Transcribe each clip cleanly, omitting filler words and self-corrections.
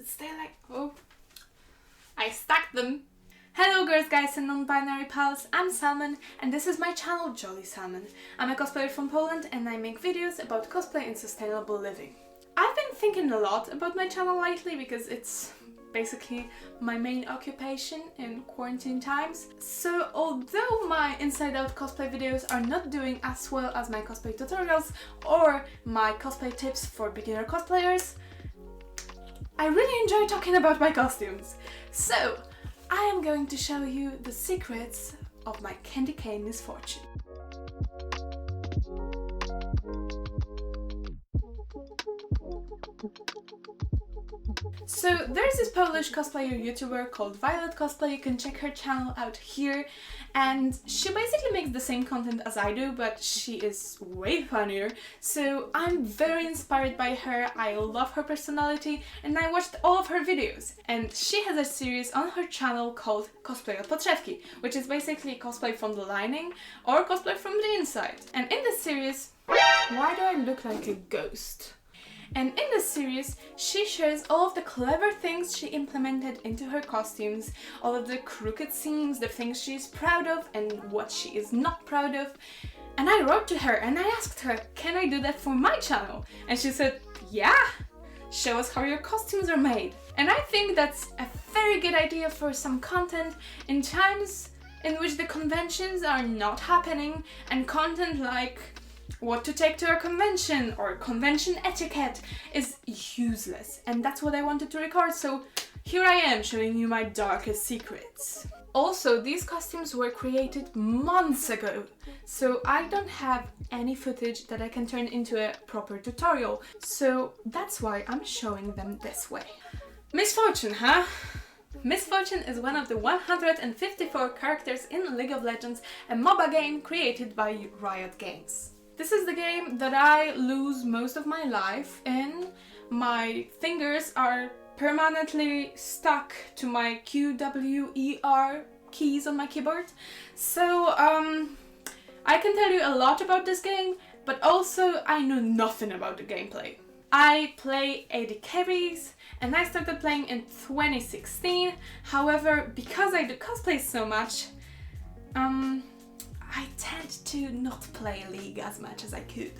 it stay like... Oh, I stacked them. Hello girls, guys and non-binary pals, I'm Salmon and this is my channel Jolly Salmon. I'm a cosplayer from Poland and I make videos about cosplay and sustainable living. I've been thinking a lot about my channel lately because it's basically my main occupation in quarantine times. So although my inside out cosplay videos are not doing as well as my cosplay tutorials or my cosplay tips for beginner cosplayers, I really enjoy talking about my costumes. So I am going to show you the secrets of my candy cane misfortune. So there's this Polish cosplayer YouTuber called Violet Cosplay, you can check her channel out here, and she basically makes the same content as I do, but she is way funnier, so I'm very inspired by her. I love her personality and I watched all of her videos, and she has a series on her channel called Cosplay od podszewki, which is basically cosplay from the lining or cosplay from the inside. And in this series, why do I look like a ghost? And in this series, she shares all of the clever things she implemented into her costumes, all of the crooked seams, the things she's proud of and what she is not proud of. And I wrote to her and I asked her, can I do that for my channel? And she said, yeah, show us how your costumes are made. And I think that's a very good idea for some content in times in which the conventions are not happening, and content like what to take to a convention or convention etiquette is useless, and that's what I wanted to record, so here I am showing you my darkest secrets. Also, these costumes were created months ago, so I don't have any footage that I can turn into a proper tutorial, so that's why I'm showing them this way. Misfortune, huh? Misfortune is one of the 154 characters in League of Legends, a MOBA game created by Riot Games. This is the game that I lose most of my life in. My fingers are permanently stuck to my Q, W, E, R keys on my keyboard. So I can tell you a lot about this game, but also I know nothing about the gameplay. I play AD carries and I started playing in 2016. However, because I do cosplay so much, I tend to not play League as much as I could.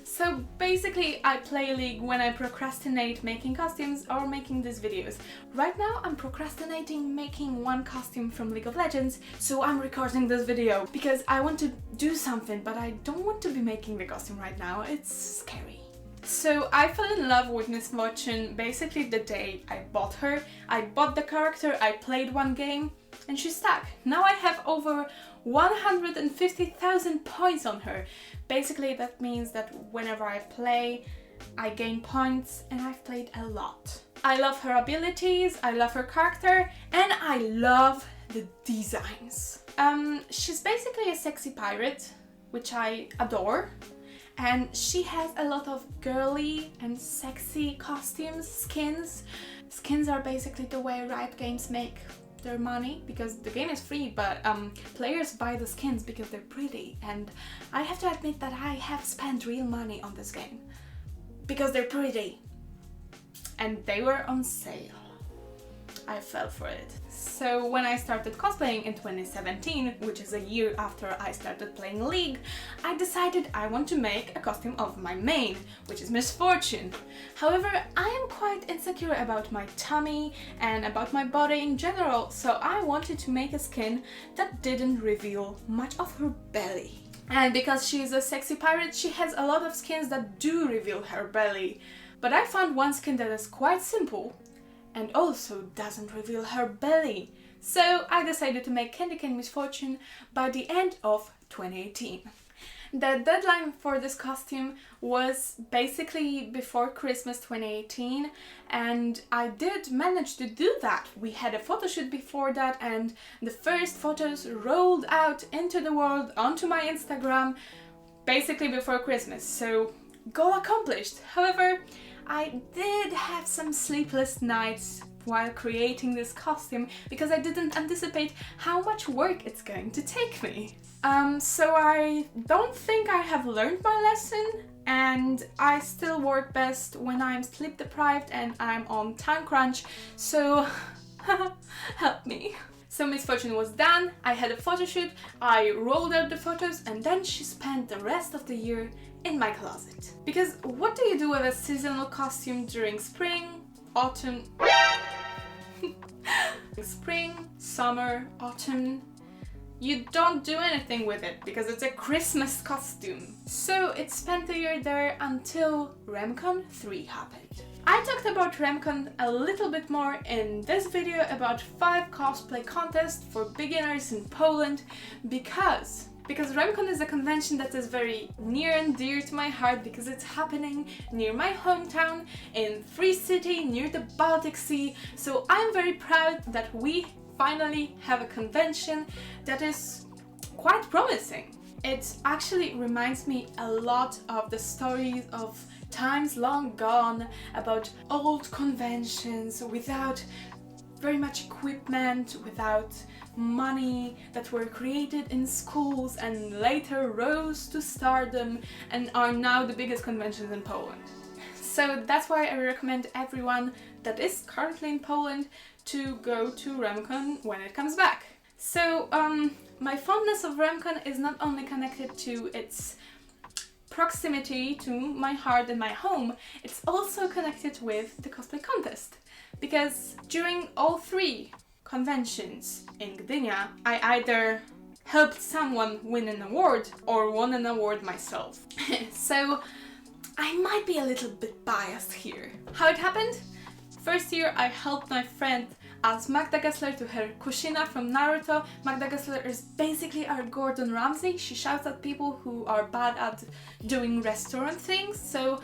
So basically I play League when I procrastinate making costumes or making these videos. Right now I'm procrastinating making one costume from League of Legends, so I'm recording this video because I want to do something, but I don't want to be making the costume right now, it's scary. So I fell in love with Misfortune basically the day I bought her. I bought the character, I played one game, and she stuck. Now I have over 150,000 points on her. Basically that means that whenever I play, I gain points, and I've played a lot. I love her abilities, I love her character, and I love the designs. She's basically a sexy pirate, which I adore. And she has a lot of girly and sexy costumes, skins. Skins are basically the way Riot Games make their money, because the game is free, but players buy the skins because they're pretty, and I have to admit that I have spent real money on this game because they're pretty and they were on sale. I fell for it. So when I started cosplaying in 2017, which is a year after I started playing League, I decided I want to make a costume of my main, which is Misfortune. However, I am quite insecure about my tummy and about my body in general, so I wanted to make a skin that didn't reveal much of her belly. And because she's a sexy pirate, she has a lot of skins that do reveal her belly. But I found one skin that is quite simple and also doesn't reveal her belly. So I decided to make Candy Cane Misfortune by the end of 2018. The deadline for this costume was basically before Christmas 2018, and I did manage to do that. We had a photo shoot before that, and the first photos rolled out into the world onto my Instagram basically before Christmas, so goal accomplished. However, I did have some sleepless nights while creating this costume because I didn't anticipate how much work it's going to take me. So I don't think I have learned my lesson and I still work best when I'm sleep deprived and I'm on time crunch, so help me. So Misfortune was done, I had a photo shoot, I rolled out the photos, and then she spent the rest of the year in my closet. Because what do you do with a seasonal costume during spring, autumn, spring, summer, autumn? You don't do anything with it because it's a Christmas costume. So it spent the year there until RemCon 3 happened. I talked about RemCon a little bit more in this video about 5 cosplay contests for beginners in Poland because RemCon is a convention that is very near and dear to my heart because it's happening near my hometown in Free City near the Baltic Sea. So I'm very proud that we finally have a convention that is quite promising. It actually reminds me a lot of the stories of times long gone about old conventions without very much equipment, without money, that were created in schools and later rose to stardom and are now the biggest conventions in Poland. So that's why I recommend everyone that is currently in Poland to go to RemCon when it comes back. So my fondness of RemCon is not only connected to its proximity to my heart and my home, it's also connected with the cosplay contest. Because during all 3 conventions in Gdynia, I either helped someone win an award or won an award myself. So I might be a little bit biased here. How it happened? First year I helped my friend as Magda Gessler to her Kushina from Naruto. Magda Gessler is basically our Gordon Ramsay. She shouts at people who are bad at doing restaurant things. So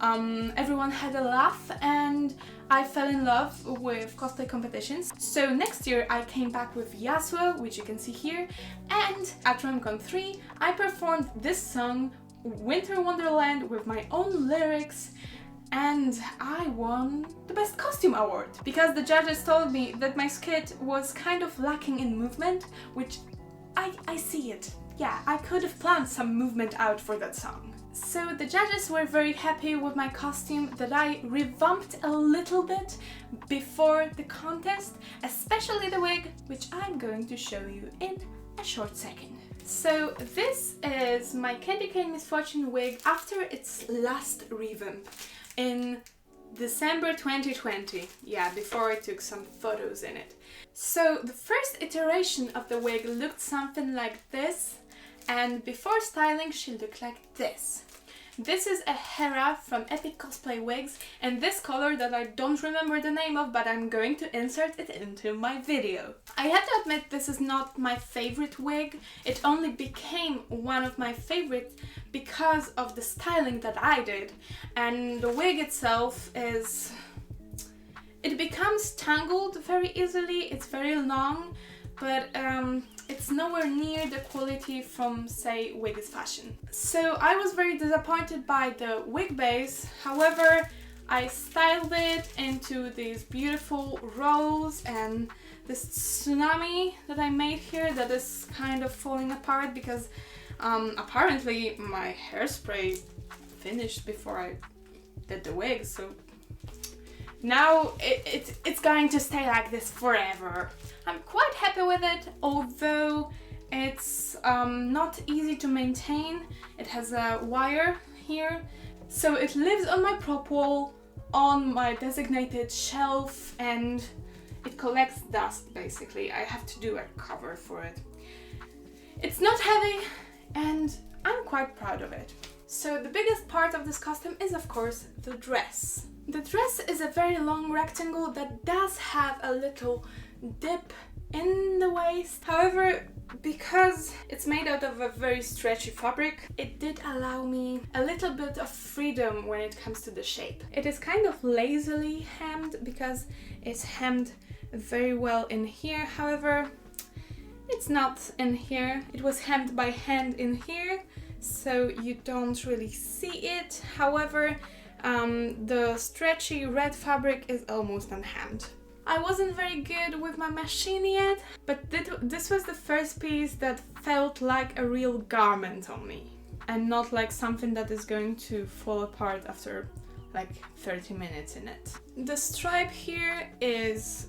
everyone had a laugh and I fell in love with cosplay competitions. So next year I came back with Yasuo, which you can see here, and at RemCon 3 I performed this song, Winter Wonderland, with my own lyrics, and I won the Best Costume Award because the judges told me that my skit was kind of lacking in movement, which I see it. Yeah, I could have planned some movement out for that song. So the judges were very happy with my costume that I revamped a little bit before the contest, especially the wig, which I'm going to show you in a short second. So this is my Candy Cane Misfortune wig after its last revamp in December 2020. Yeah, before I took some photos in it. So the first iteration of the wig looked something like this, and before styling she looked like this. This is a Hera from Epic Cosplay Wigs, and this color that I don't remember the name of, but I'm going to insert it into my video. I have to admit this is not my favorite wig. It only became one of my favorites because of the styling that I did, and the wig itself is... it becomes tangled very easily, it's very long, but it's nowhere near the quality from, say, Wigs Fashion. So I was very disappointed by the wig base. However, I styled it into these beautiful rolls and this tsunami that I made here that is kind of falling apart because apparently my hairspray finished before I did the wig, so now it's going to stay like this forever. I'm quite happy with it, although it's not easy to maintain. It has a wire here, so it lives on my prop wall, on my designated shelf, and it collects dust basically. I have to do a cover for it. It's not heavy and I'm quite proud of it. So the biggest part of this costume is of course the dress. The dress is a very long rectangle that does have a little dip in the waist. However, because it's made out of a very stretchy fabric, it did allow me a little bit of freedom when it comes to the shape. It is kind of lazily hemmed because it's hemmed very well in here. However, it's not in here. It was hemmed by hand in here, so you don't really see it. However, the stretchy red fabric is almost unhemmed. I wasn't very good with my machine yet, but this was the first piece that felt like a real garment on me. and not like something that is going to fall apart after like 30 minutes in it. The stripe here is,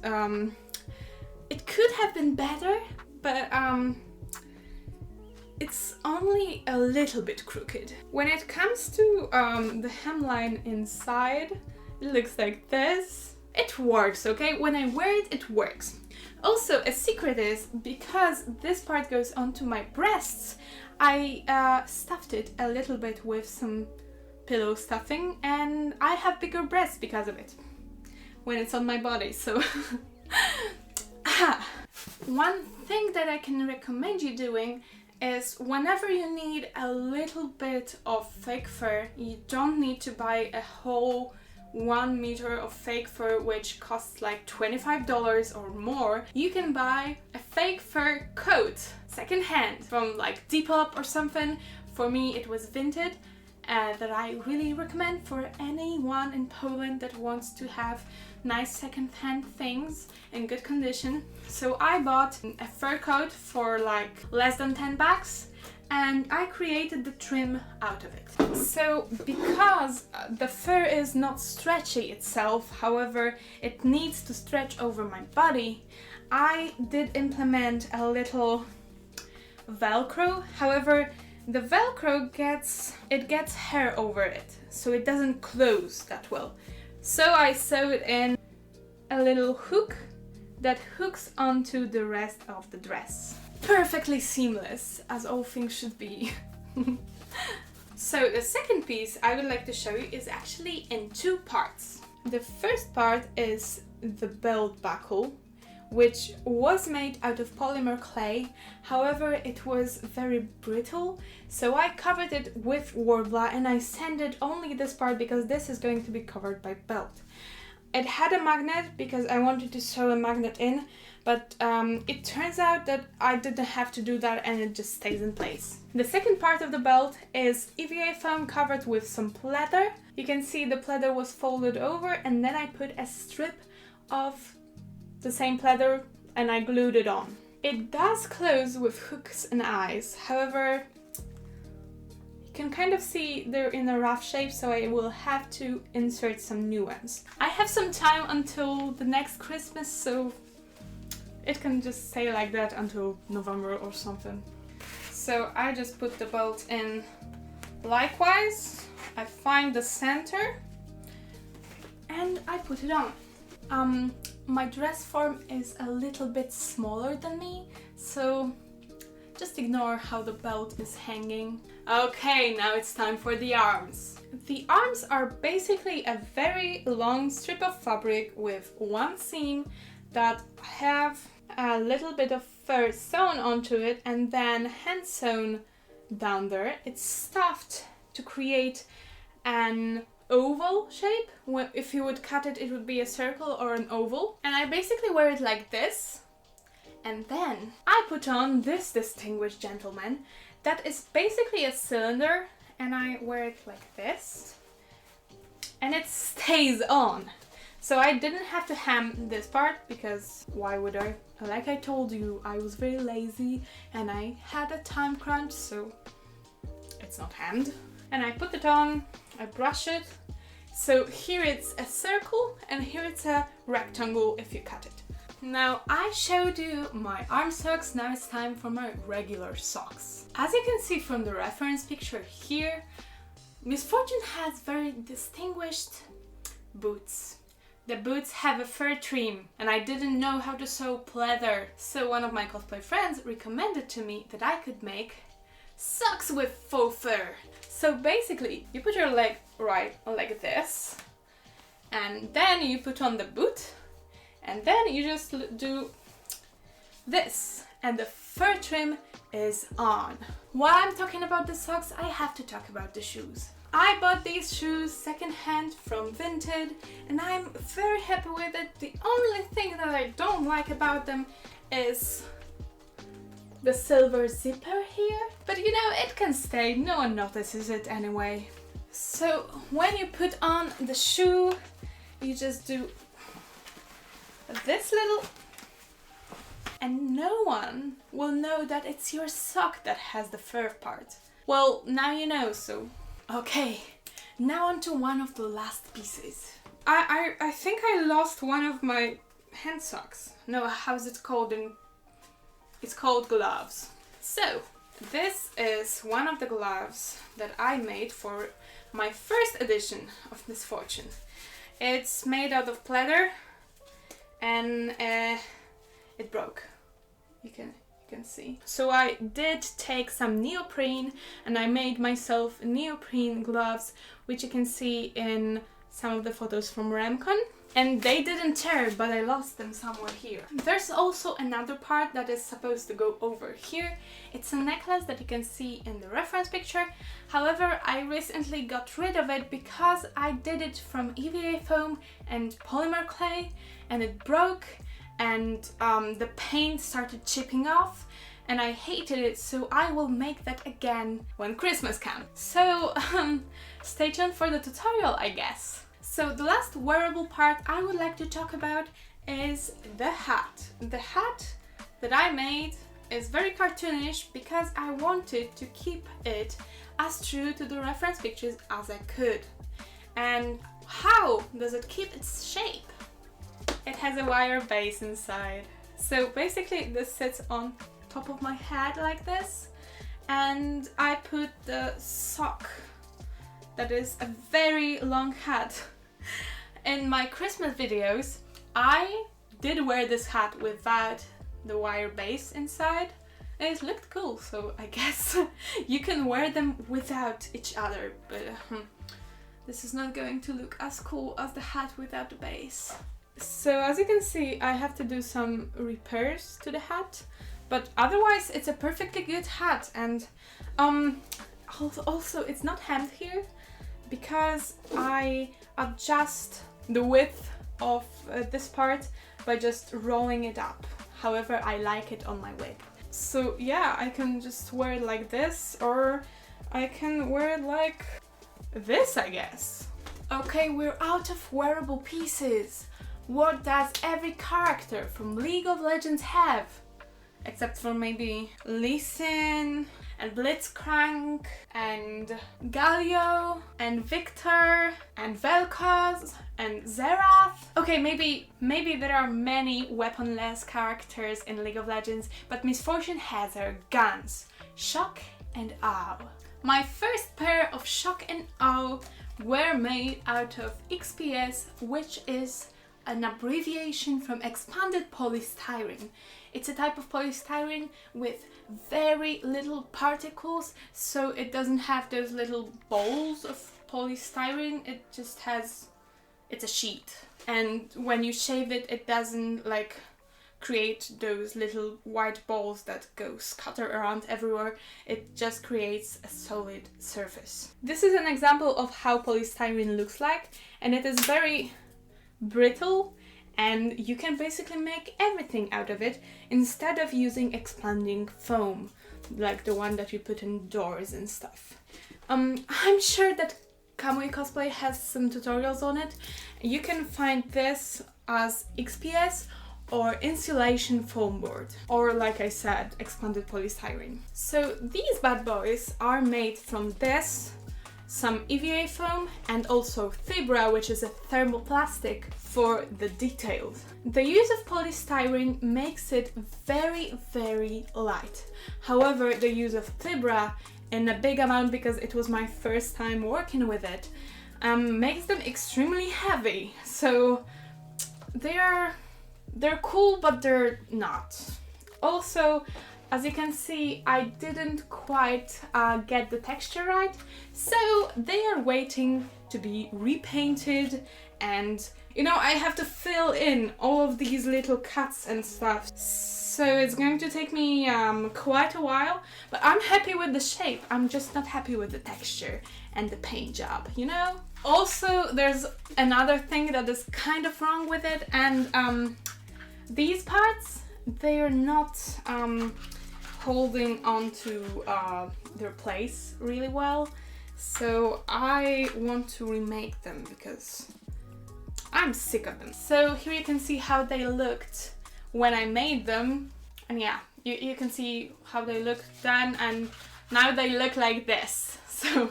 it could have been better, but it's only a little bit crooked. When it comes to the hemline inside, it looks like this. It works, okay? When I wear it, it works. Also, a secret is, because this part goes onto my breasts, I stuffed it a little bit with some pillow stuffing, and I have bigger breasts because of it when it's on my body, so... One thing that I can recommend you doing is whenever you need a little bit of fake fur, you don't need to buy a whole 1 meter of fake fur, which costs like $25 or more. You can buy a fake fur coat secondhand from like Depop or something. For me it was Vinted, that I really recommend for anyone in Poland that wants to have nice secondhand things in good condition. So I bought a fur coat for like less than 10 bucks, and I created the trim out of it. So because the fur is not stretchy itself, however it needs to stretch over my body, I did implement a little Velcro. However, the Velcro gets hair over it, so it doesn't close that well. So I sewed in a little hook that hooks onto the rest of the dress. Perfectly seamless, as all things should be. So the second piece I would like to show you is actually in two parts. The first part is the belt buckle, which was made out of polymer clay. However, it was very brittle, so I covered it with Worbla and I sanded only this part because this is going to be covered by belt. It had a magnet because I wanted to sew a magnet in, but it turns out that I didn't have to do that and it just stays in place. The second part of the belt is EVA foam covered with some pleather. You can see the pleather was folded over, and then I put a strip of the same pleather and I glued it on. It does close with hooks and eyes, however you can kind of see they're in a rough shape, so I will have to insert some new ones. I have some time until the next Christmas, so it can just stay like that until November or something. So I just put the belt in likewise. I find the center and I put it on. My dress form is a little bit smaller than me, so just ignore how the belt is hanging. Okay, now it's time for the arms. The arms are basically a very long strip of fabric with one seam that have a little bit of fur sewn onto it and then hand sewn down there. It's stuffed to create an oval shape. If you would cut it, it would be a circle or an oval. And I basically wear it like this. And then I put on this distinguished gentleman that is basically a cylinder, and I wear it like this. And it stays on. So I didn't have to hem this part because why would I? Like I told you, I was very lazy and I had a time crunch, so it's not hemmed. And I put it on, I brush it. So here it's a circle and here it's a rectangle if you cut it. Now I showed you my arm socks, now it's time for my regular socks. As you can see from the reference picture here, Misfortune has very distinguished boots. The boots have a fur trim and I didn't know how to sew pleather. So one of my cosplay friends recommended to me that I could make socks with faux fur. So basically you put your leg right like this and then you put on the boot and then you just do this and the fur trim is on. While I'm talking about the socks, I have to talk about the shoes. I bought these shoes secondhand from Vinted and I'm very happy with it. The only thing that I don't like about them is the silver zipper here. But you know, it can stay, no one notices it anyway. So when you put on the shoe, you just do this little, and no one will know that it's your sock that has the fur part. Well, now you know, so... Okay, now on to one of the last pieces. I think I lost one of my hand socks. No, how's it called? It's called gloves. So, this is one of the gloves that I made for my first edition of Misfortune. It's made out of pleather and it broke. You can see. So I did take some neoprene and I made myself neoprene gloves, which you can see in some of the photos from Remcon. And they didn't tear, but I lost them somewhere here. There's also another part that is supposed to go over here. It's a necklace that you can see in the reference picture. However, I recently got rid of it because I did it from EVA foam and polymer clay and it broke and the paint started chipping off and I hated it, so I will make that again when Christmas comes. So stay tuned for the tutorial, I guess. So the last wearable part I would like to talk about is the hat. The hat that I made is very cartoonish because I wanted to keep it as true to the reference pictures as I could. And how does it keep its shape? It has a wire base inside. So basically this sits on top of my head like this, and I put the sock that is a very long hat. In my Christmas videos, I did wear this hat without the wire base inside and it looked cool, so I guess you can wear them without each other, but this is not going to look as cool as the hat without the base. So as you can see, I have to do some repairs to the hat, but otherwise it's a perfectly good hat. And also it's not hemmed here because I adjust the width of this part by just rolling it up however I like it on my wig. So yeah, I can just wear it like this, or I can wear it like this, I guess. Okay, we're out of wearable pieces. What does every character from League of Legends have? Except for maybe Lee Sin and Blitzcrank and Galio and Victor and Vel'Koz and Xerath. Okay, maybe there are many weaponless characters in League of Legends, but Misfortune has her guns, Shock and Awe. My first pair of Shock and Awe were made out of XPS, which is an abbreviation from expanded polystyrene. It's a type of polystyrene with very little particles, so it doesn't have those little balls of polystyrene, it just has, it's a sheet. And when you shave it, it doesn't like create those little white balls that go scatter around everywhere. It just creates a solid surface. This is an example of how polystyrene looks like, and it is very brittle, and you can basically make everything out of it instead of using expanding foam like the one that you put in doors and stuff. I'm sure that Kamui Cosplay has some tutorials on it. You can find this as XPS or insulation foam board, or like I said, expanded polystyrene. So these bad boys are made from this, some EVA foam, and also fibra, which is a thermoplastic for the details. The use of polystyrene makes it very, very light. However, the use of fibra in a big amount, because it was my first time working with it, makes them extremely heavy. So they're cool, but they're not. Also, as you can see, I didn't quite get the texture right, so they are waiting to be repainted, and you know, I have to fill in all of these little cuts and stuff, so it's going to take me quite a while, but I'm happy with the shape. I'm just not happy with the texture and the paint job, you know? Also, there's another thing that is kind of wrong with it, and these parts, they are not holding onto their place really well, so I want to remake them because I'm sick of them. So here you can see how they looked when I made them, and yeah, you can see how they looked then and now they look like this. So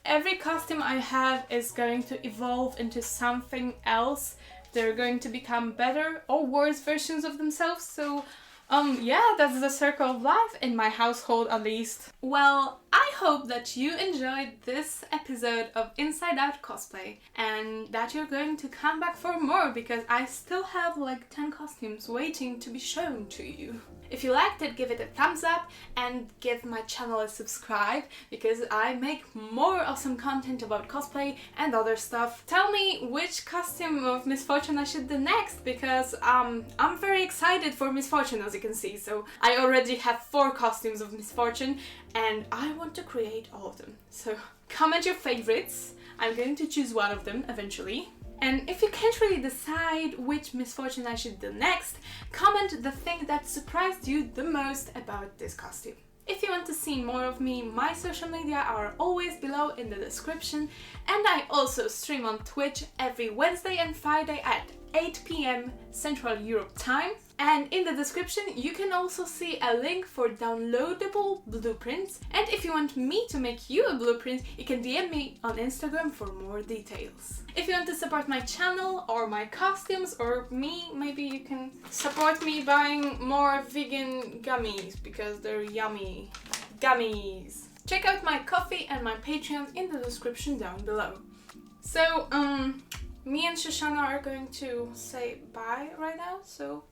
every costume I have is going to evolve into something else. They're going to become better or worse versions of themselves. So yeah, that's the circle of life in my household, at least. Well, I hope that you enjoyed this episode of Inside Out Cosplay and that you're going to come back for more, because I still have like 10 costumes waiting to be shown to you. If you liked it, give it a thumbs up and give my channel a subscribe, because I make more awesome content about cosplay and other stuff. Tell me which costume of Misfortune I should do next, because I'm very excited for Misfortune, as you can see. So I already have 4 costumes of Misfortune and I want to create all of them. So comment your favorites. I'm going to choose one of them eventually. And if you can't really decide which Misfortune I should do next, comment the thing that surprised you the most about this costume. If you want to see more of me, my social media are always below in the description, and I also stream on Twitch every Wednesday and Friday at 8 p.m. Central Europe time. And in the description you can also see a link for downloadable blueprints, and if you want me to make you a blueprint, you can DM me on Instagram for more details. If you want to support my channel or my costumes or me, maybe you can support me buying more vegan gummies because they're yummy. Gummies! Check out my Ko-fi and my Patreon in the description down below. So, me and Shoshana are going to say bye right now, so